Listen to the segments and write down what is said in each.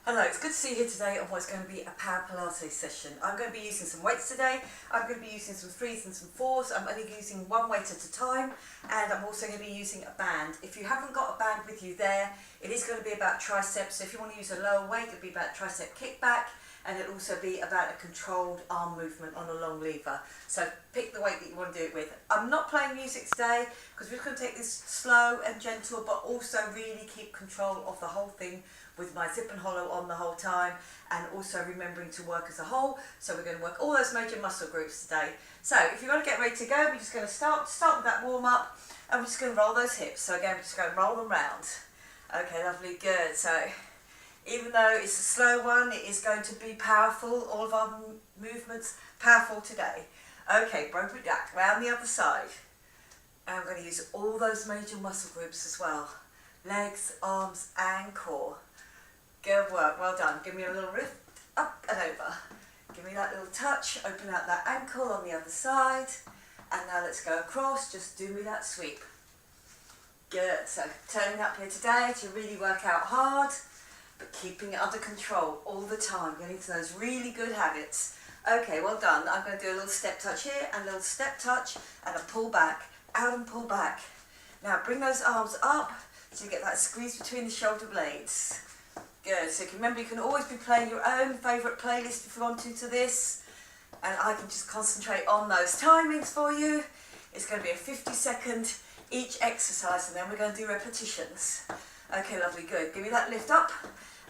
Hello, it's good to see you here today on what's going to be a Power Pilates session. I'm going to be using some weights today. I'm going to be using some 3s and some 4s. I'm only using one weight at a time, and I'm also going to be using a band. If you haven't got a band with you there, it is going to be about triceps. So if you want to use a lower weight, it'll be about tricep kickback, and it'll also be about a controlled arm movement on a long lever. So pick the weight that you want to do it with. I'm not playing music today because we're just going to take this slow and gentle, but also really keep control of the whole thing with my zip and hollow on the whole time, and also remembering to work as a whole. So we're going to work all those major muscle groups today. So if you want to get ready to go, we're just going to start with that warm up, and we're just going to roll those hips. So again, we're just going to roll them round. Okay, lovely, good. So even though it's a slow one, it is going to be powerful. All of our movements powerful today. Okay, broke it back, round the other side. And I'm going to use all those major muscle groups as well. Legs, arms and core. Good work, well done. Give me a little lift, up and over. Give me that little touch, open out that ankle on the other side. And now let's go across, just do me that sweep. Good, so turning up here today to really work out hard, but keeping it under control all the time, getting to those really good habits. Okay, well done. I'm going to do a little step touch here, and a little step touch, and a pull back, out and pull back. Now bring those arms up, so you get that squeeze between the shoulder blades. Good, so remember you can always be playing your own favourite playlist if you want to this, and I can just concentrate on those timings for you. It's going to be a 50-second each exercise, and then we're going to do repetitions. Okay, lovely, good. Give me that lift up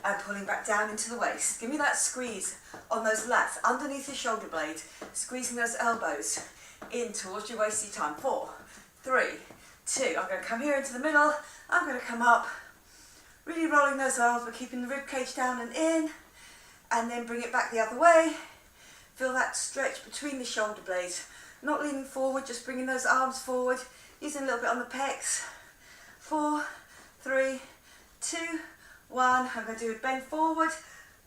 and pulling back down into the waist. Give me that squeeze on those lats underneath your shoulder blade, squeezing those elbows in towards your waist each time. 4, 3, 2. I'm going to come here into the middle. I'm going to come up, really rolling those arms, but keeping the rib cage down and in, and then bring it back the other way. Feel that stretch between the shoulder blades, not leaning forward, just bringing those arms forward, using a little bit on the pecs. 4, 3, 2, 1. I'm going to do a bend forward,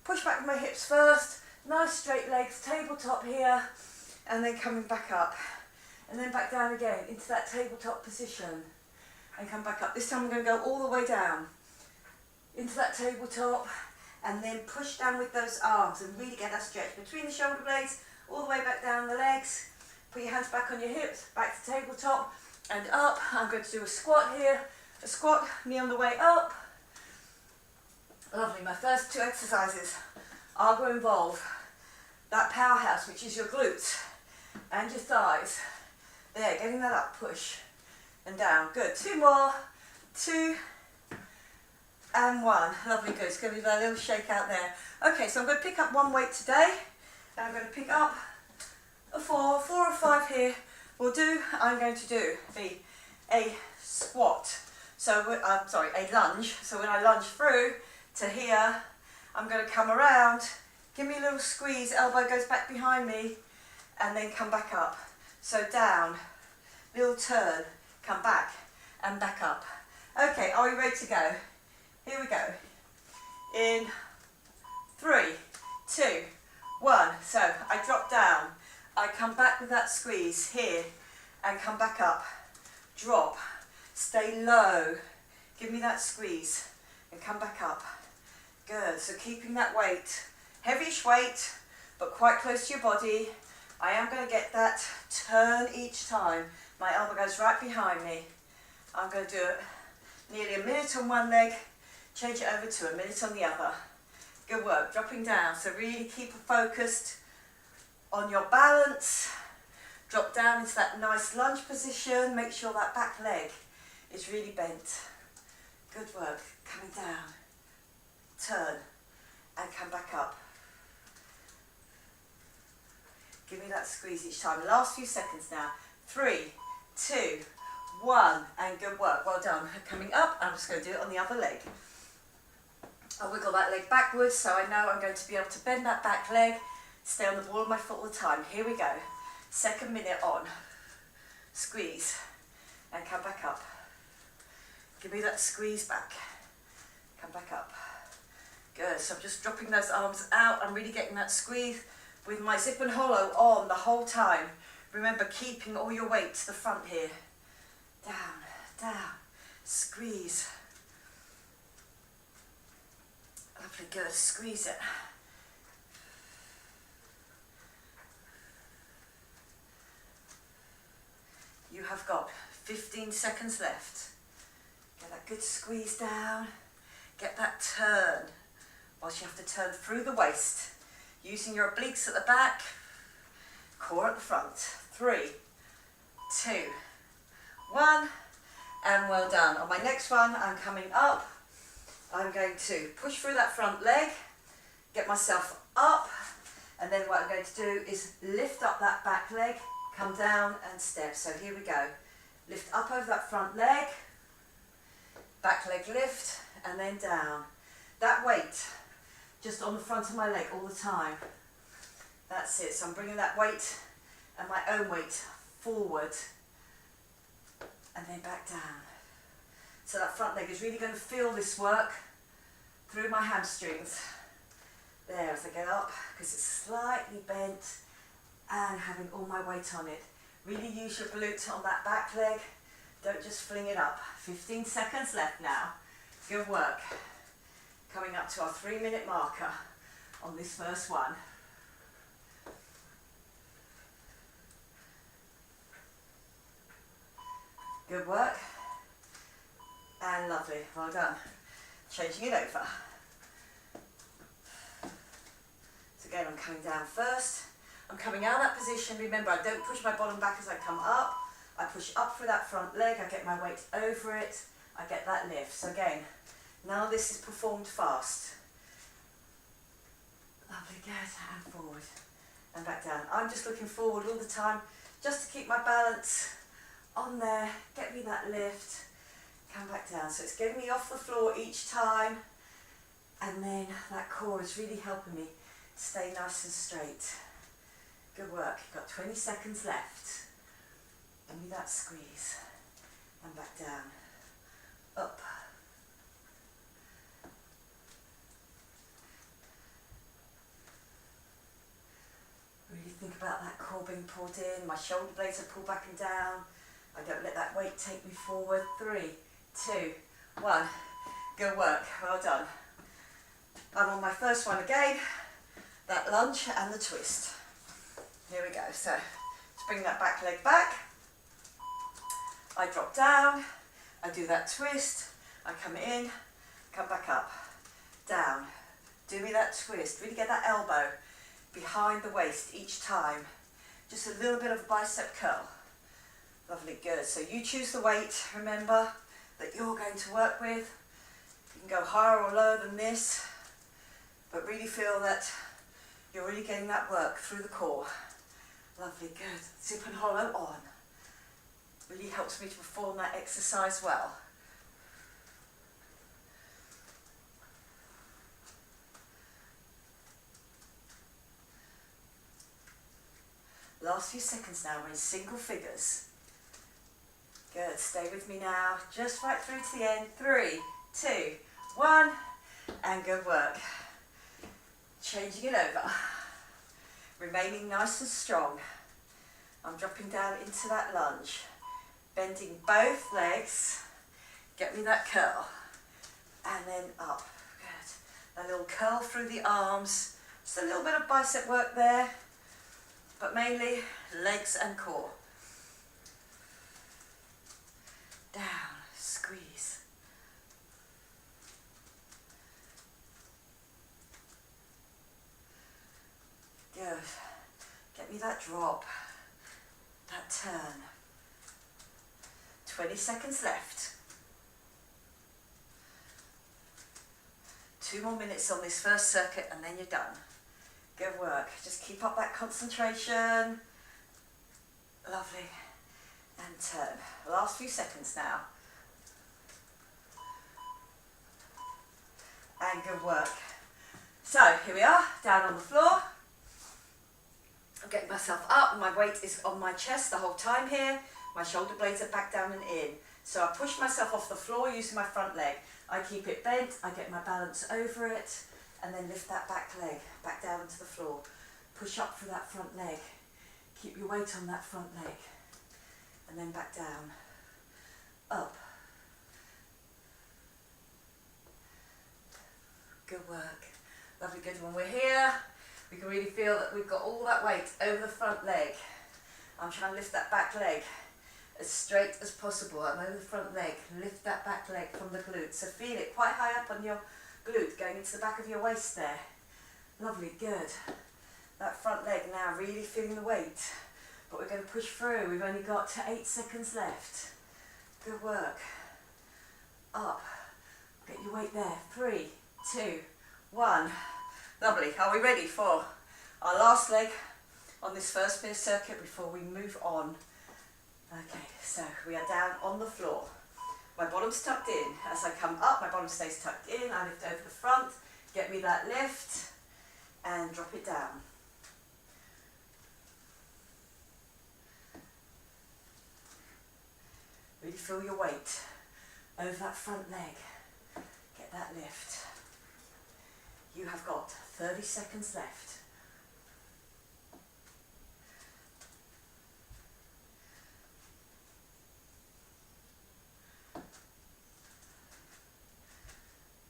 push back with my hips first, nice straight legs, tabletop here, and then coming back up, and then back down again into that tabletop position, and come back up. This time I'm going to go all the way down into that tabletop, and then push down with those arms and really get that stretch between the shoulder blades, all the way back down the legs. Put your hands back on your hips, back to tabletop and up. I'm going to do a squat here, a squat, knee on the way up. Lovely, my first 2 exercises are going to involve that powerhouse, which is your glutes and your thighs. There, getting that up, push and down. Good, 2 more, 2 and 1. Lovely, good. It's going to be that little shake out there. Okay, so I'm going to pick up one weight today, and I'm going to pick up a 4 or 5 here. I'm going to do a squat. So, a lunge. So when I lunge through to here, I'm going to come around, give me a little squeeze, elbow goes back behind me, and then come back up. So down, little turn, come back, and back up. Okay, are we ready to go? Here we go. In 3, 2, 1. So I drop down. I come back with that squeeze here and come back up. Drop. Stay low. Give me that squeeze and come back up. Good. So keeping that weight. Heavyish weight, but quite close to your body. I am going to get that turn each time. My elbow goes right behind me. I'm going to do it nearly a minute on one leg. Change it over to a minute on the other. Good work, dropping down. So really keep focused on your balance. Drop down into that nice lunge position. Make sure that back leg is really bent. Good work, coming down. Turn and come back up. Give me that squeeze each time. Last few seconds now. 3, 2, 1, and good work. Well done. Coming up, I'm just going to do it on the other leg. I'll wiggle that leg backwards so I know I'm going to be able to bend that back leg, stay on the ball of my foot all the time. Here we go. 2nd minute on. Squeeze and come back up. Give me that squeeze back. Come back up. Good. So I'm just dropping those arms out. I'm really getting that squeeze with my zip and hollow on the whole time. Remember, keeping all your weight to the front here. Down, down, squeeze. Lovely, good. Squeeze it. You have got 15 seconds left. Get that good squeeze down. Get that turn. Whilst you have to turn through the waist. Using your obliques at the back, core at the front. 3, 2, 1, and well done. On my next one, I'm coming up. I'm going to push through that front leg, get myself up, and then what I'm going to do is lift up that back leg, come down and step. So here we go. Lift up over that front leg, back leg lift, and then down. That weight just on the front of my leg all the time. That's it. So I'm bringing that weight and my own weight forward and then back down. So that front leg is really going to feel this work through my hamstrings. There, as I get up, because it's slightly bent and having all my weight on it. Really use your glute on that back leg. Don't just fling it up. 15 seconds left now. Good work. Coming up to our 3-minute marker on this first one. Good work. And lovely. Well done. Changing it over. So again, I'm coming down first. I'm coming out of that position. Remember, I don't push my bottom back as I come up. I push up through that front leg. I get my weight over it. I get that lift. So again, now this is performed fast. Lovely, good, and forward, and back down. I'm just looking forward all the time, just to keep my balance on there, get me that lift, come back down. So it's getting me off the floor each time, and then that core is really helping me stay nice and straight. Good work, you've got 20 seconds left. Give me that squeeze, and back down, up. Really think about that core being pulled in, my shoulder blades are pulled back and down. I don't let that weight take me forward. 3, 2, 1. Good work, well done. I'm on my first one again, that lunge and the twist. Here we go, so let's bring that back leg back. I drop down, I do that twist, I come in, come back up, down. Do me that twist, really get that elbow behind the waist each time. Just a little bit of bicep curl. Lovely, good. So you choose the weight, remember, that you're going to work with. You can go higher or lower than this, but really feel that you're really getting that work through the core. Lovely, good. Zip and hollow on. Really helps me to perform that exercise well. Last few seconds now, we're in single figures. Good, stay with me now, just right through to the end. 3, 2, 1, and good work. Changing it over. Remaining nice and strong. I'm dropping down into that lunge. Bending both legs. Get me that curl. And then up. Good. A little curl through the arms. Just a little bit of bicep work there. But mainly legs and core. Down, squeeze. Good. Get me that drop, that turn. 20 seconds left. 2 more minutes on this first circuit and then you're done. Good work. Just keep up that concentration. Lovely. And turn. Last few seconds now. And good work. So here we are, down on the floor. I'm getting myself up. My weight is on my chest the whole time here. My shoulder blades are back down and in. So I push myself off the floor using my front leg. I keep it bent. I get my balance over it. And then lift that back leg back down onto the floor. Push up through that front leg. Keep your weight on that front leg. And then back down. Up. Good work. Lovely, good. When we're here, we can really feel that we've got all that weight over the front leg. I'm trying to lift that back leg as straight as possible. I'm over the front leg. Lift that back leg from the glute. So feel it quite high up on your glute, going into the back of your waist there. Lovely, good. That front leg now, really feeling the weight. But we're going to push through. We've only got 8 seconds left. Good work. Up. Get your weight there. 3, 2, 1. Lovely. Are we ready for our last leg on this first bit of circuit before we move on? Okay, so we are down on the floor. My bottom's tucked in. As I come up, my bottom stays tucked in. I lift over the front. Get me that lift and drop it down. Really feel your weight over that front leg. Get that lift. You have got 30 seconds left.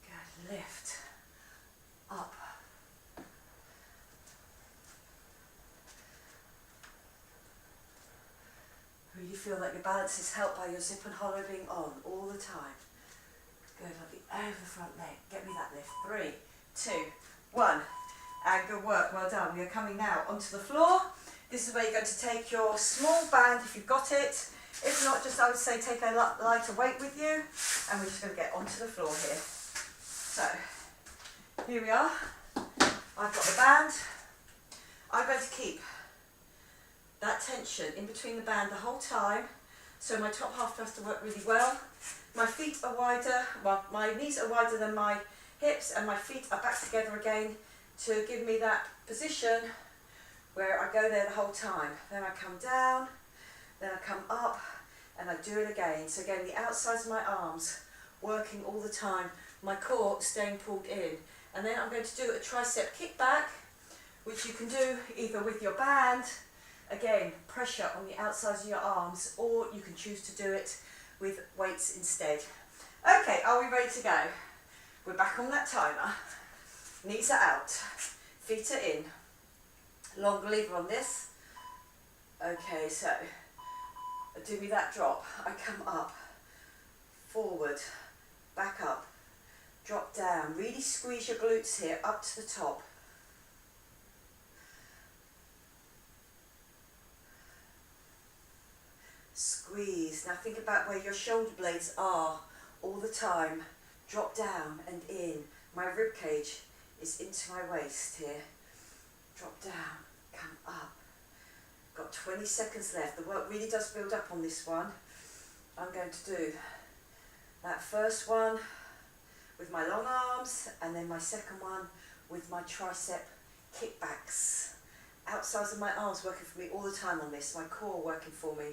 Good, lift. Up. Really feel that your balance is helped by your zip and hollow being on all the time. Good, lovely. Over the front leg. Get me that lift. 3, 2, 1. And good work. Well done. We are coming now onto the floor. This is where you're going to take your small band if you've got it. If not, just I would say take a lighter weight with you. And we're just going to get onto the floor here. So, here we are. I've got the band. I'm going to keep that tension in between the band the whole time, so my top half has to work really well. My feet are wider, my knees are wider than my hips, and my feet are back together again to give me that position where I go there the whole time. Then I come down, then I come up, and I do it again. So again, the outsides of my arms working all the time, my core staying pulled in. And then I'm going to do a tricep kickback, which you can do either with your band, again, pressure on the outsides of your arms, or you can choose to do it with weights instead. Okay, are we ready to go? We're back on that timer. Knees are out, feet are in. Long lever on this. Okay, so do me that drop. I come up, forward, back up, drop down. Really squeeze your glutes here up to the top. Squeeze. Now think about where your shoulder blades are all the time. Drop down and in. My rib cage is into my waist here. Drop down, come up. Got 20 seconds left. The work really does build up on this one. I'm going to do that first one with my long arms, and then my second one with my tricep kickbacks. Outsides of my arms working for me all the time on this. My core working for me.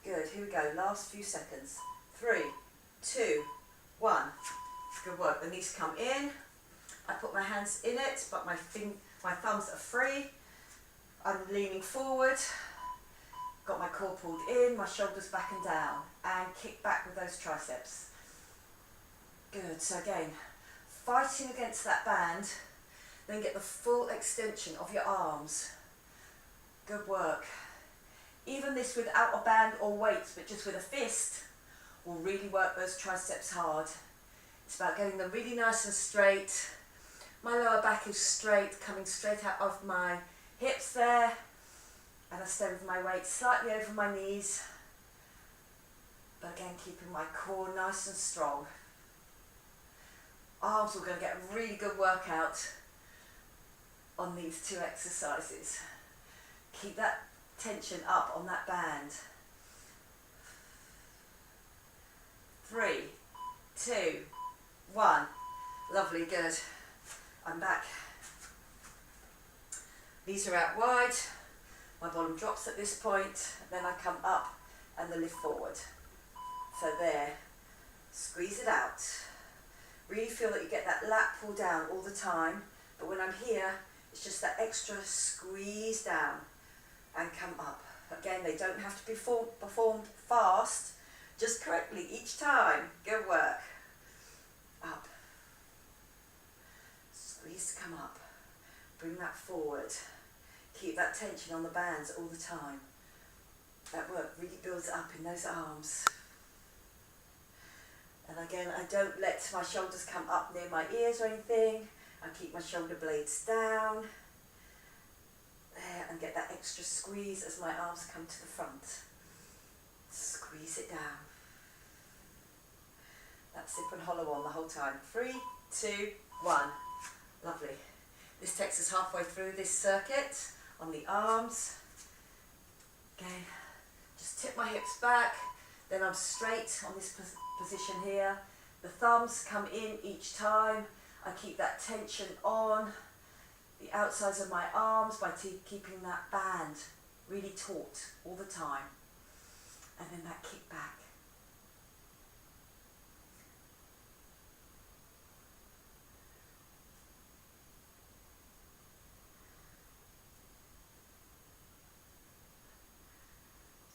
Good, here we go, last few seconds. 3, 2, 1. Good work, the knees come in. I put my hands in it, but my thumbs are free. I'm leaning forward. Got my core pulled in, my shoulders back and down. And kick back with those triceps. Good, so again, fighting against that band, then get the full extension of your arms. Good work. Even this without a band or weights, but just with a fist, will really work those triceps hard. It's about getting them really nice and straight. My lower back is straight, coming straight out of my hips there. And I stay with my weight slightly over my knees. But again, keeping my core nice and strong. Arms, we're going to get a really good workout on these two exercises. Keep that tension up on that band. 3, 2, 1. Lovely, good. I'm back. Knees are out wide. My bottom drops at this point. Then I come up and the lift forward. So there. Squeeze it out. Really feel that you get that lat pull down all the time. But when I'm here, it's just that extra squeeze down. And come up. Again, they don't have to be performed fast, just correctly each time. Good work. Up. knees to come up. Bring that forward. Keep that tension on the bands all the time. That work really builds up in those arms. And again, I don't let my shoulders come up near my ears or anything. I keep my shoulder blades down. There, and get that extra squeeze as my arms come to the front. Squeeze it down. That zip and hollow on the whole time. 3, 2, 1. Lovely. This takes us halfway through this circuit on the arms. Again, just tip my hips back, then I'm straight on this position here. The thumbs come in each time. I keep that tension on the outsides of my arms by keeping that band really taut all the time. And then that kick back.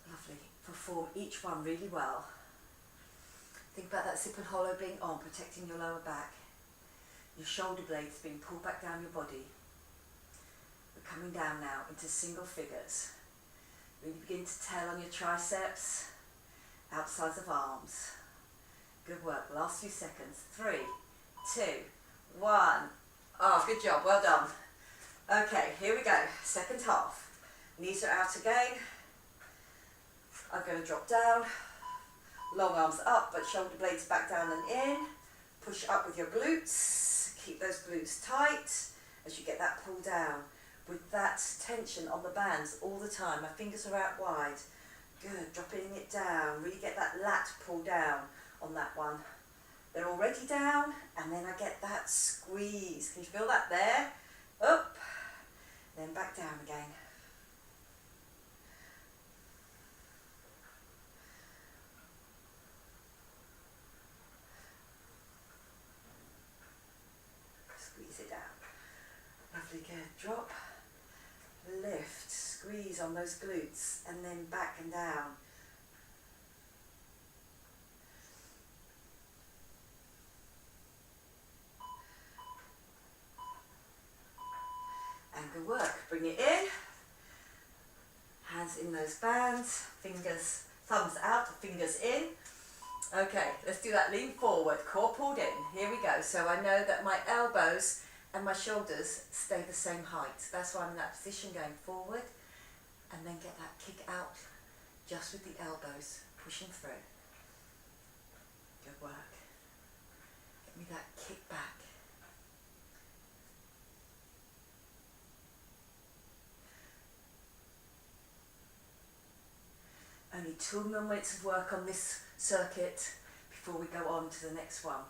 Lovely. Perform each one really well. Think about that zip and hollow being on, protecting your lower back. Your shoulder blades being pulled back down your body. We're coming down now into single figures. Really begin to tell on your triceps, outsides of arms. Good work. Last few seconds. 3, 2, 1. Oh, good job. Well done. Okay, here we go. Second half. Knees are out again. I'm going to drop down. Long arms up, but shoulder blades back down and in. Push up with your glutes. Keep those glutes tight as you get that pull down. With that tension on the bands all the time. My fingers are out wide. Good, dropping it down. Really get that lat pull down on that one. They're already down, and then I get that squeeze. Can you feel that there? Up, then back down again. Squeeze it down. Lovely, good. Drop. Lift, squeeze on those glutes, and then back and down. And good work. Bring it in. Hands in those bands, fingers, thumbs out, fingers in. Okay, let's do that. Lean forward, core pulled in. Here we go. So I know that my elbows and my shoulders stay the same height. That's why I'm in that position, going forward, and then get that kick out just with the elbows pushing through. Good work. Get me that kick back. Only 2 more minutes of work on this circuit before we go on to the next one.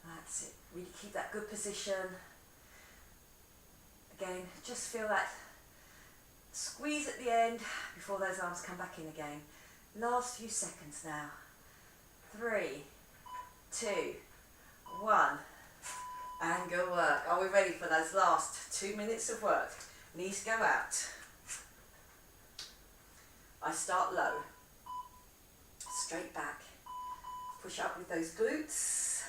That's it. Really keep that good position. Again, just feel that squeeze at the end before those arms come back in again. Last few seconds now. 3, 2, 1. And good work. Are we ready for those last 2 minutes of work? Knees go out. I start low. Straight back. Push up with those glutes.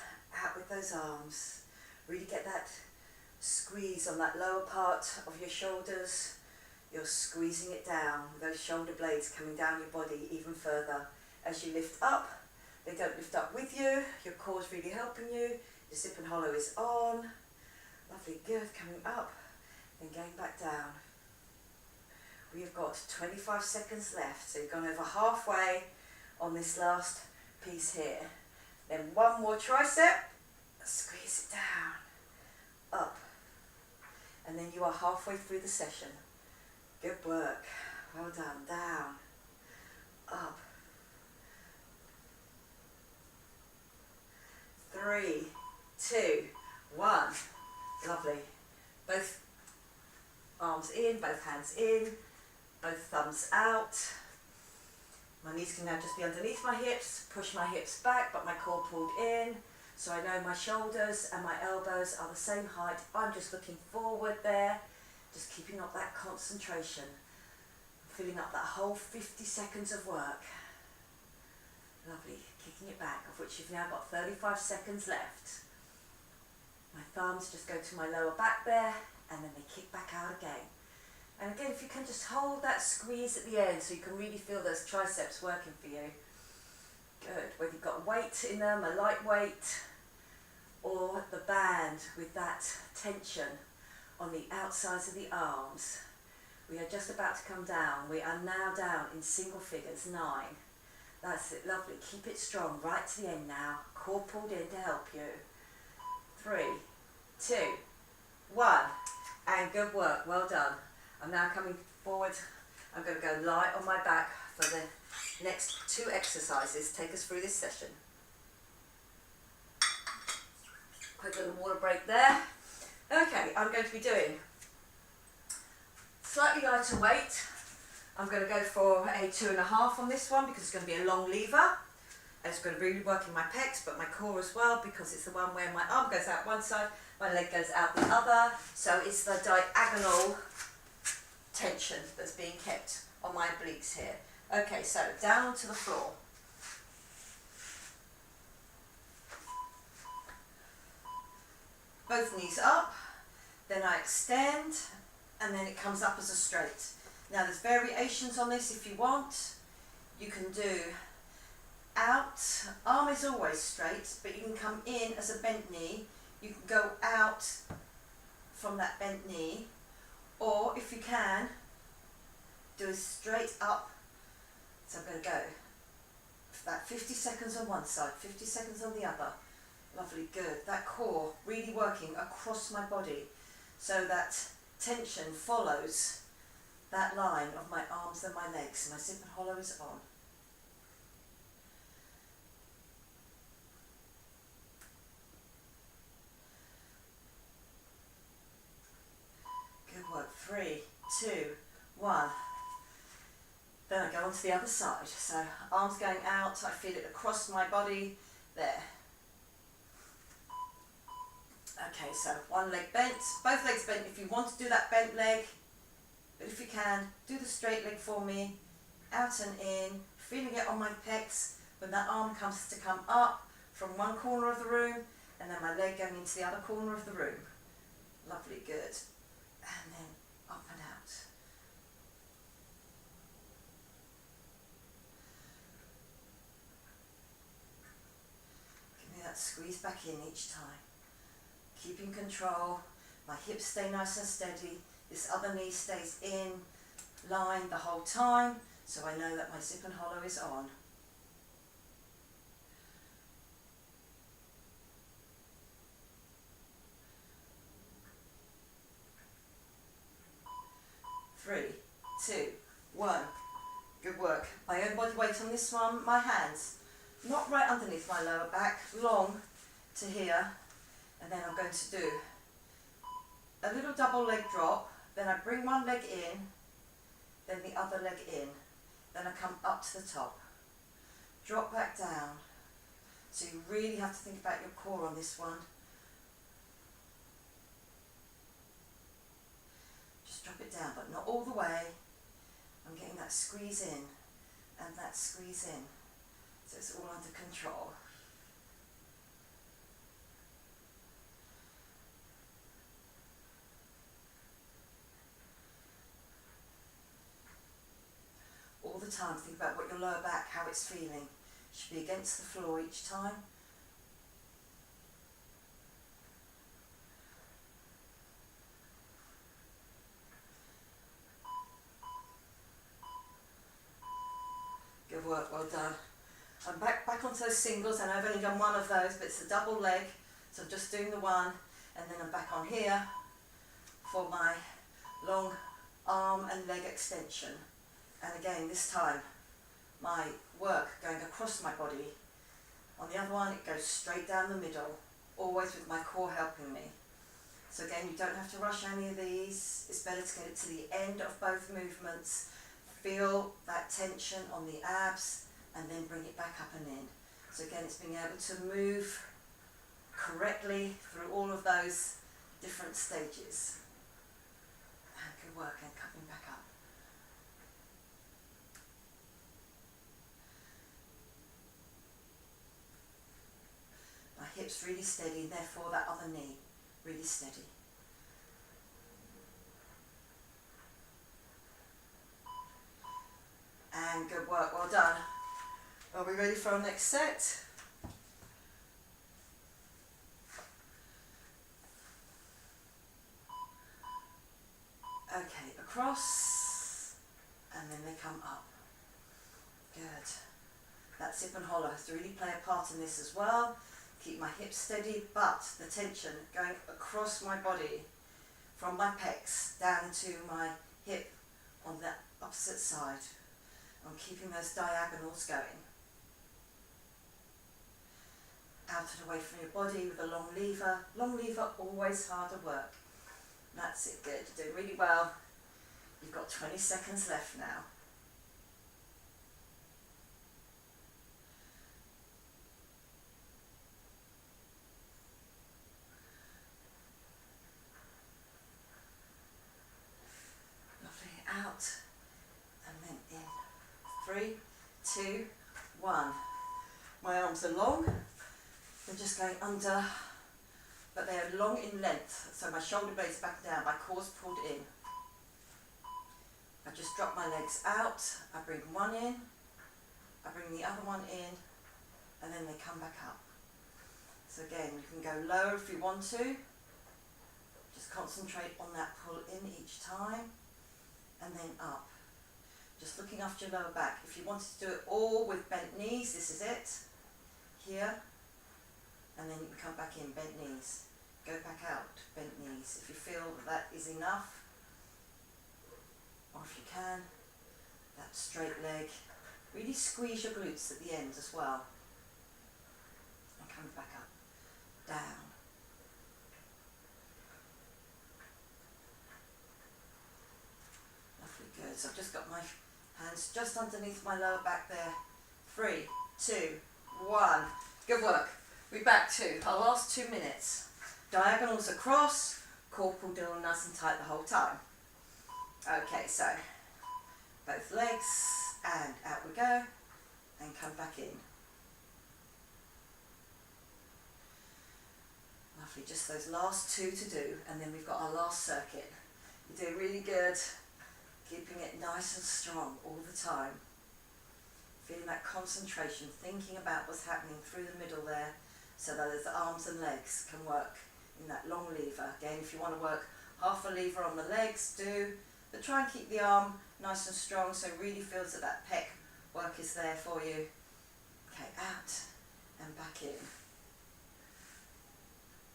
Out with those arms. Really get that squeeze on that lower part of your shoulders. You're squeezing it down with those shoulder blades coming down your body even further. As you lift up, they don't lift up with you. Your core's really helping you. Your zip and hollow is on. Lovely, good. Coming up, then going back down. We have got 25 seconds left, so you've gone over halfway on this last piece here. Then one more tricep, squeeze it down, up, and then you are halfway through the session. Good work, well done. Down, up, 3, 2, 1, lovely. Both arms in, both hands in, both thumbs out. My knees can now just be underneath my hips, push my hips back, but my core pulled in. So I know my shoulders and my elbows are the same height. I'm just looking forward there, just keeping up that concentration, filling up that whole 50 seconds of work. Lovely, kicking it back, of which you've now got 35 seconds left. My thumbs just go to my lower back there, and then they kick back out again. And again, if you can just hold that squeeze at the end so you can really feel those triceps working for you. Good. Whether you've got weight in them, a light weight, or the band with that tension on the outsides of the arms. We are just about to come down. We are now down in single figures, 9. That's it, lovely. Keep it strong right to the end now. Core pulled in to help you. 3, 2, 1. And good work, well done. I'm now coming forward. I'm going to go light on my back for the next 2 exercises. Take us through this session. Quick little water break there. Okay, I'm going to be doing slightly lighter weight. I'm going to go for a 2.5 on this one because it's going to be a long lever. It's going to really work in my pecs but my core as well, because it's the one where my arm goes out one side, my leg goes out the other. So it's the diagonal tension that's being kept on my obliques here. Okay, so down to the floor. Both knees up, then I extend, and then it comes up as a straight. Now there's variations on this if you want. You can do out, arm is always straight, but you can come in as a bent knee. You can go out from that bent knee, or if you can, do a straight up. So I'm going to go for that 50 seconds on one side, 50 seconds on the other. Lovely, good. That core really working across my body so that tension follows that line of my arms and my legs. My zip and hollow is on. Good work. 3, 2, 1. Then I go on to the other side. So arms going out, I feel it across my body there. Okay, so one leg bent, both legs bent if you want to do that bent leg, but if you can, do the straight leg for me, out and in, feeling it on my pecs when that arm comes to come up from one corner of the room, and then my leg going into the other corner of the room. Lovely, good. And then up and out. Give me that squeeze back in each time. Keeping control, my hips stay nice and steady, this other knee stays in line the whole time, so I know that my zip and hollow is on. Three, 2, 1. Good work. My own body weight on this one, my hands, not right underneath my lower back, long to here. And then I'm going to do a little double leg drop, then I bring one leg in, then the other leg in, then I come up to the top, drop back down. So you really have to think about your core on this one. Just drop it down, but not all the way. I'm getting that squeeze in and that squeeze in, so it's all under control. All the time, think about what your lower back, how it's feeling. Should be against the floor each time. Good work, well done. I'm back onto those singles, and I've only done one of those, but it's a double leg, so I'm just doing the one, and then I'm back on here for my long arm and leg extension. And again, this time, my work going across my body. On the other one, it goes straight down the middle, always with my core helping me. So again, you don't have to rush any of these. It's better to get it to the end of both movements. Feel that tension on the abs, and then bring it back up and in. So again, it's being able to move correctly through all of those different stages. And good work, and coming back up. hips really steady, and therefore that other knee really steady. And good work, well done. Are we ready for our next set? Okay, across, and then they come up. Good. That zip and hollow has to really play a part in this as well. Keep my hips steady, but the tension going across my body from my pecs down to my hip on the opposite side. I'm keeping those diagonals going. Out and away from your body with a long lever. Long lever, always harder work. That's it, good. You're doing really well. You've got 20 seconds left now. Lovely, out and then in. 3, 2, 1. My arms are long. They're just going under, but they are long in length, so my shoulder blades back down, my core's pulled in. I just drop my legs out, I bring one in, I bring the other one in, and then they come back up. So again, you can go lower if you want to. Just concentrate on that pull in each time, and then up. Just looking after your lower back. If you wanted to do it all with bent knees, this is it. Here, and then you can come back in, bent knees. Go back out, bent knees. If you feel that is enough, or if you can, that straight leg. Really squeeze your glutes at the end as well. And come back up, down. Lovely, good. So I've just got my hands just underneath my lower back there. 3, 2, 1. Good work. We're back to our last 2 minutes. Diagonals across, core pulled down nice and tight the whole time. Okay, so both legs and out we go and come back in. Lovely, just those last 2 to do, and then we've got our last circuit. You're doing really good, keeping it nice and strong all the time. Feeling that concentration, thinking about what's happening through the middle there, so that the arms and legs can work in that long lever. Again, if you want to work half a lever on the legs, do, but try and keep the arm nice and strong so it really feels that that pec work is there for you. Okay, out and back in.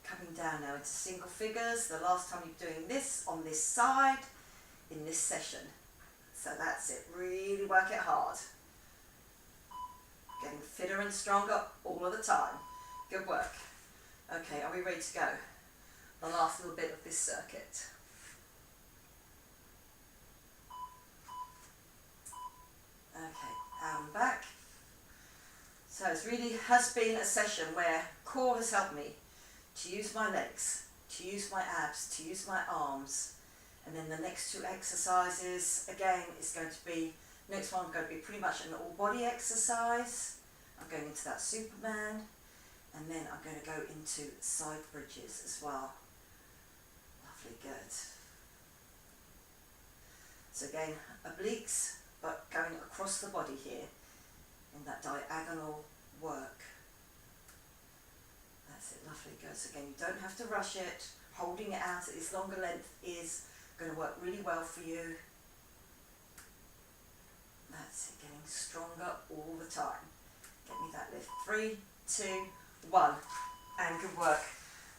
Coming down now into single figures. The last time you're doing this on this side in this session. So that's it, really work it hard. Getting fitter and stronger all of the time. Good work. Okay, are we ready to go? The last little bit of this circuit. Okay, and back. So it really has been a session where core has helped me to use my legs, to use my abs, to use my arms. And then the next 2 exercises, again, is going to be, next one is going to be pretty much an all body exercise. I'm going into that Superman. And then I'm going to go into side bridges as well. Lovely, good. So again, obliques, but going across the body here in that diagonal work. That's it, lovely, good. So again, you don't have to rush it. Holding it out at this longer length is going to work really well for you. That's it, getting stronger all the time. Get me that lift. 3, 2, 1, and good work.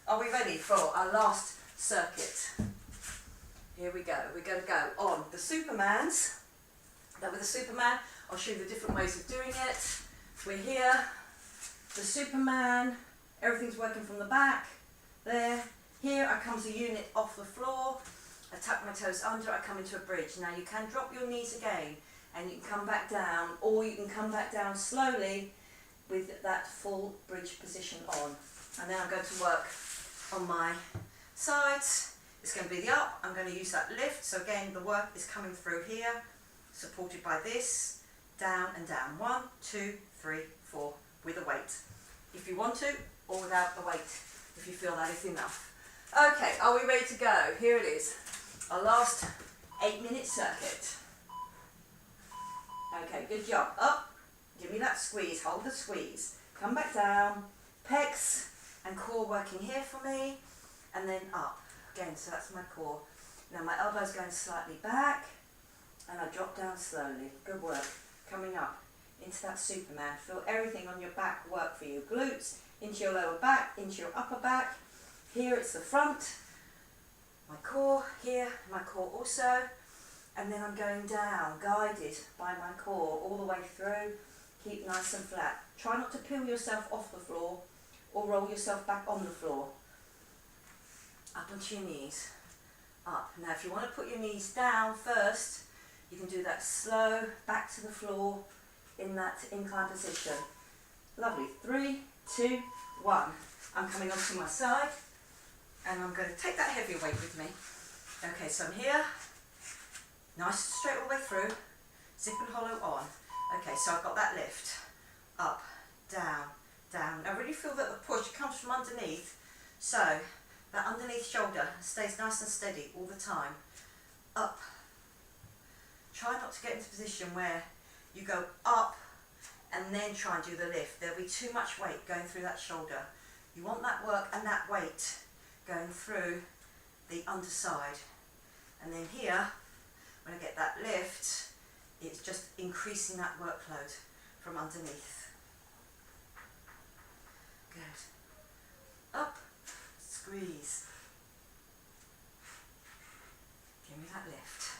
Are we ready for our last circuit? Here we go. We're going to go on the Supermans. Now with the Superman, I'll show you the different ways of doing it. We're here, the Superman, everything's working from the back, there. Here I come to unit off the floor, I tuck my toes under, I come into a bridge. Now you can drop your knees again, and you can come back down, or you can come back down slowly with that full bridge position on. And then I'm going to work on my sides. It's going to be the up, I'm going to use that lift. So again, the work is coming through here, supported by this, down and down. 1, 2, 3, 4, with a weight. If you want to, or without the weight, if you feel that is enough. Okay, are we ready to go? Here it is, our last 8-minute circuit. Okay, good job. Up, give me that squeeze, hold the squeeze. Come back down, pecs and core working here for me, and then up. Again, so that's my core. Now my elbow's going slightly back, and I drop down slowly. Good work. Coming up into that Superman. Feel everything on your back work for you. Glutes, into your lower back, into your upper back. Here it's the front, my core here, my core also. And then I'm going down, guided by my core all the way through. Keep nice and flat. Try not to peel yourself off the floor or roll yourself back on the floor. Up onto your knees. Up. Now if you want to put your knees down first, you can do that slow, back to the floor in that incline position. Lovely. 3, 2, 1. I'm coming onto my side and I'm going to take that heavy weight with me. Okay, so I'm here, nice and straight all the way through, zip and hollow on. Okay, so I've got that lift. Up, down, down. I really feel that the push comes from underneath, so that underneath shoulder stays nice and steady all the time. Up. Try not to get into a position where you go up and then try and do the lift. There'll be too much weight going through that shoulder. You want that work and that weight going through the underside. And then here, when I get that lift, it's just increasing that workload from underneath. Good. Up, squeeze. Give me that lift.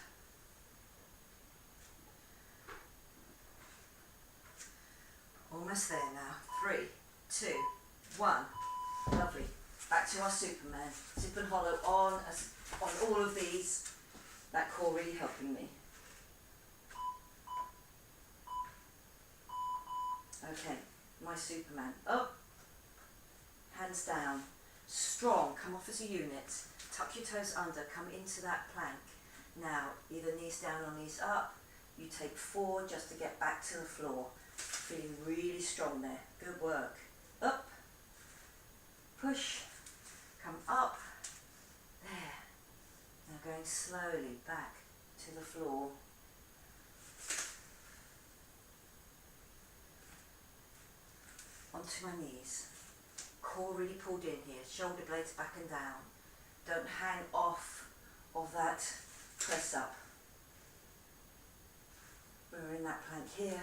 Almost there now. 3, 2, 1. Lovely. Back to our Superman. Zip and hollow on all of these. That core really helping me. Okay, my Superman. Up, hands down. Strong, come off as a unit. Tuck your toes under, come into that plank. Now, either knees down or knees up. You take 4 just to get back to the floor. Feeling really strong there. Good work. Up, push, come up. There. Now going slowly back to the floor. Onto my knees. Core really pulled in here. Shoulder blades back and down. Don't hang off of that press up. We're in that plank here.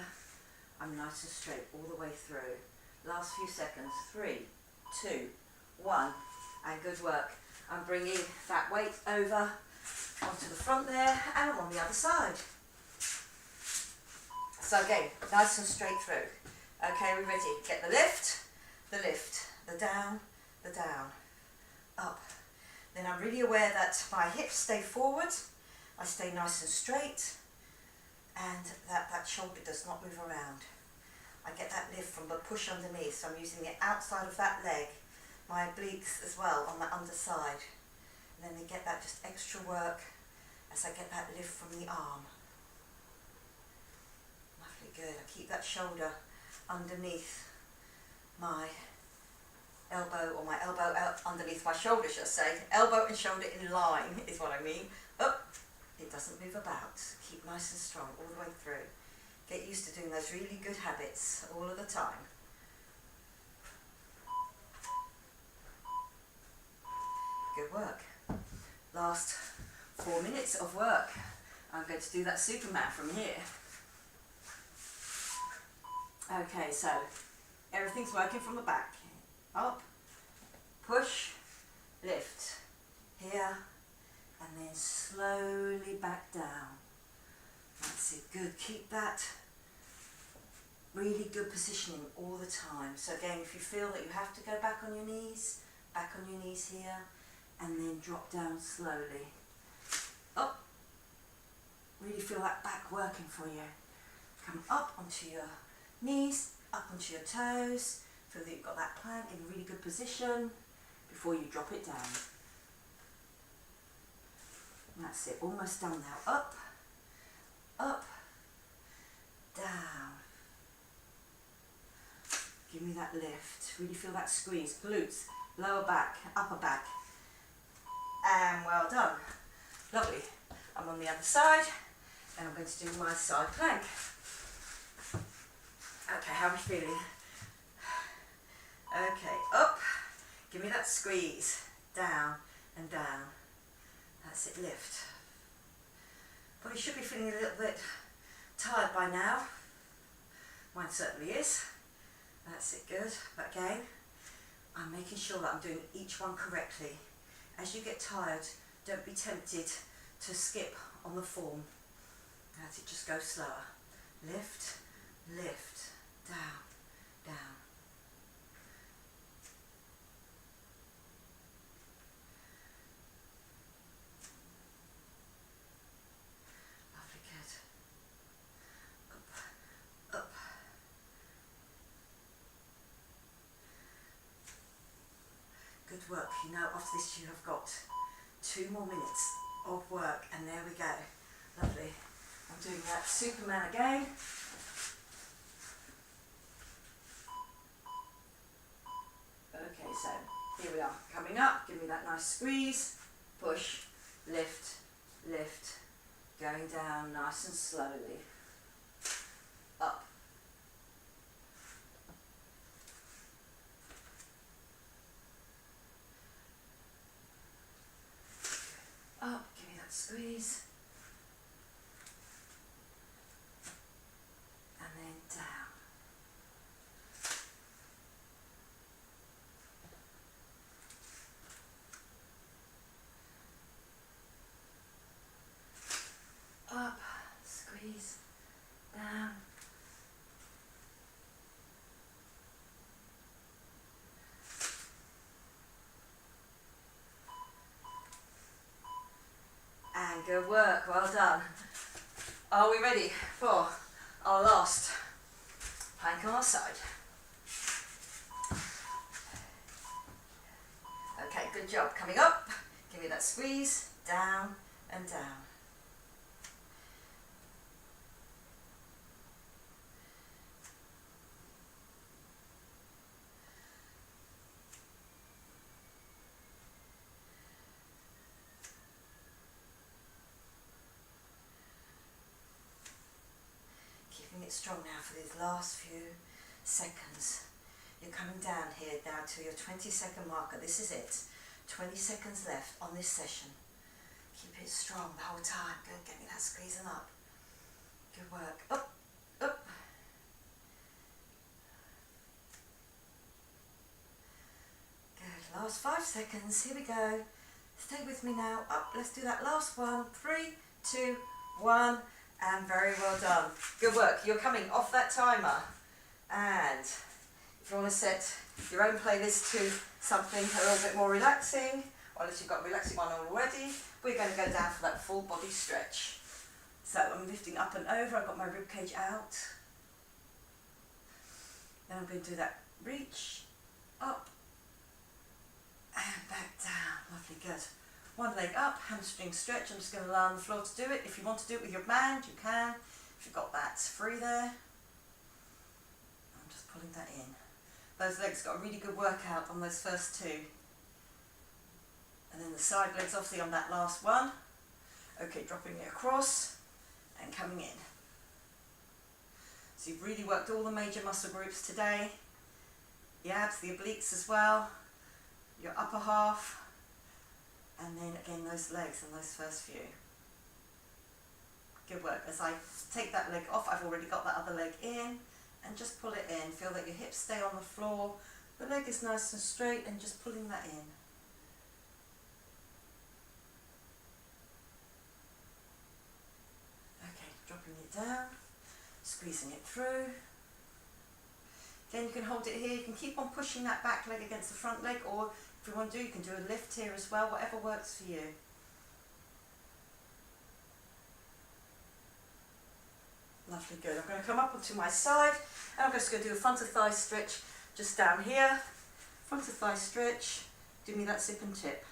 I'm nice and straight all the way through. Last few seconds. 3, 2, 1. And good work. I'm bringing that weight over onto the front there, and I'm on the other side. So again, nice and straight through. Okay, we're ready. Get the lift, the down, up. Then I'm really aware that my hips stay forward, I stay nice and straight, and that shoulder does not move around. I get that lift from the push underneath, so I'm using the outside of that leg, my obliques as well on the underside. And then they get that just extra work as I get that lift from the arm. Lovely, good. I keep that shoulder underneath my elbow, or my elbow out underneath my shoulder, should I say. Elbow and shoulder in line is what I mean. Up, it doesn't move about. Keep nice and strong all the way through. Get used to doing those really good habits all of the time. Good work. Last 4 minutes of work. I'm going to do that Superman from here. Okay, so everything's working from the back. Up, push, lift. Here, and then slowly back down. That's it, good. Keep that really good positioning all the time. So again, if you feel that you have to go back on your knees here, and then drop down slowly. Up. Really feel that back working for you. Come up onto your knees, up onto your toes. Feel that you've got that plank in a really good position before you drop it down. And that's it, almost done now. Up, up, down. Give me that lift. Really feel that squeeze. Glutes, lower back, upper back. And well done. Lovely. I'm on the other side and I'm going to do my side plank. Okay, how are we feeling? Okay, up. Give me that squeeze. Down and down. That's it, lift. Body should be feeling a little bit tired by now. Mine certainly is. That's it, good. But again, I'm making sure that I'm doing each one correctly. As you get tired, don't be tempted to skip on the form. That's it, just go slower. Lift, lift, down, down. Lovely, good. Up, up. Good work. You know, after this you have got 2 more minutes of work, and there we go. Lovely. I'm doing that Superman again. Okay, so here we are. Coming up, give me that nice squeeze, push, lift, lift, going down nice and slowly. Up. Up, give me that squeeze. And then down. Up, squeeze, down. And good work, well done. Are we ready for our last plank on our side? Okay, good job. Coming up, give me that squeeze, down and down. Keeping it strong now for these last few seconds. You're coming down here now to your 20-second marker. This is it. 20 seconds left on this session. Keep it strong the whole time. Good, get me that squeezing up. Good work. Up, up. Good, last 5 seconds. Here we go. Stay with me now. Up, let's do that last one. 3, 2, 1. And very well done. Good work. You're coming off that timer. And if you want to set your own playlist to something a little bit more relaxing, or unless you've got a relaxing one already, we're going to go down for that full body stretch. So I'm lifting up and over. I've got my rib cage out. Then I'm going to do that reach, up, and back down. Lovely, good. One leg up, hamstring stretch. I'm just going to lie on the floor to do it. If you want to do it with your band, you can. If you've got that free there, I'm just pulling that in. Those legs got a really good workout on those first 2. And then the side legs obviously on that last one. Okay, dropping it across and coming in. So you've really worked all the major muscle groups today. The abs, the obliques as well, your upper half. And then again those legs and those first few. Good work. As I take that leg off, I've already got that other leg in, and just pull it in. Feel that your hips stay on the floor. The leg is nice and straight, and just pulling that in. Okay, dropping it down, squeezing it through. Then you can hold it here. You can keep on pushing that back leg against the front leg, or if you want to do, you can do a lift here as well, whatever works for you. Lovely, good. I'm going to come up onto my side, and I'm just going to do a front of thigh stretch just down here. Front of thigh stretch. Do me that zip and tip.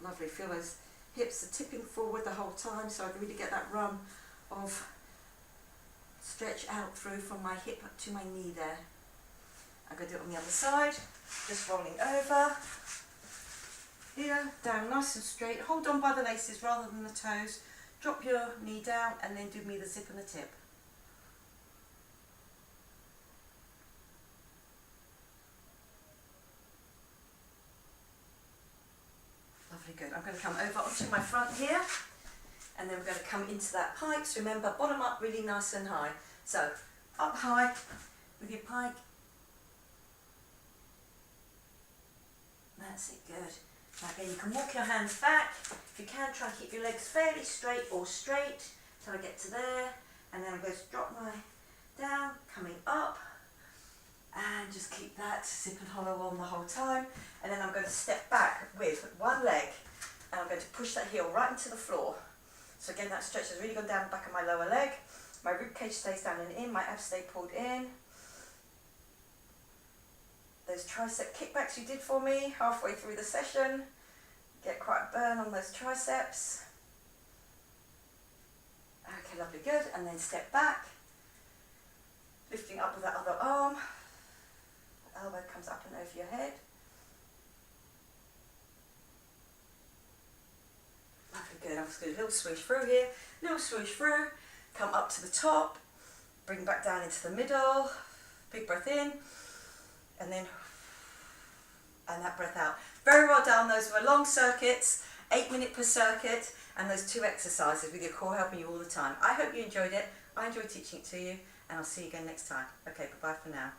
Lovely. Feel those hips are tipping forward the whole time, so I really get that run of stretch out through from my hip up to my knee there. I'm going to do it on the other side, just rolling over. Here, down nice and straight. Hold on by the laces rather than the toes. Drop your knee down and then do me the zip and the tip. Lovely, good. I'm going to come over onto my front here, and then we're going to come into that pike. So remember, bottom up really nice and high. So up high with your pike. That's it, good. Now again, you can walk your hands back. If you can, try and keep your legs fairly straight or straight till I get to there. And then I'm going to drop my down, coming up. And just keep that zip and hollow on the whole time. And then I'm going to step back with one leg. And I'm going to push that heel right into the floor. So again, that stretch has really gone down the back of my lower leg. My rib cage stays down and in, my abs stay pulled in. Those tricep kickbacks you did for me halfway through the session, get quite a burn on those triceps. Okay, lovely, good. And then step back, lifting up with that other arm. Elbow comes up and over your head. Lovely, good. I'm just going to do a little swoosh through here, little swoosh through, come up to the top, bring back down into the middle, big breath in, and then that breath out. Very well done. Those were long circuits, 8 minutes per circuit, and those 2 exercises with your core helping you all the time. I hope you enjoyed it. I enjoyed teaching it to you, and I'll see you again next time. Okay, bye-bye for now.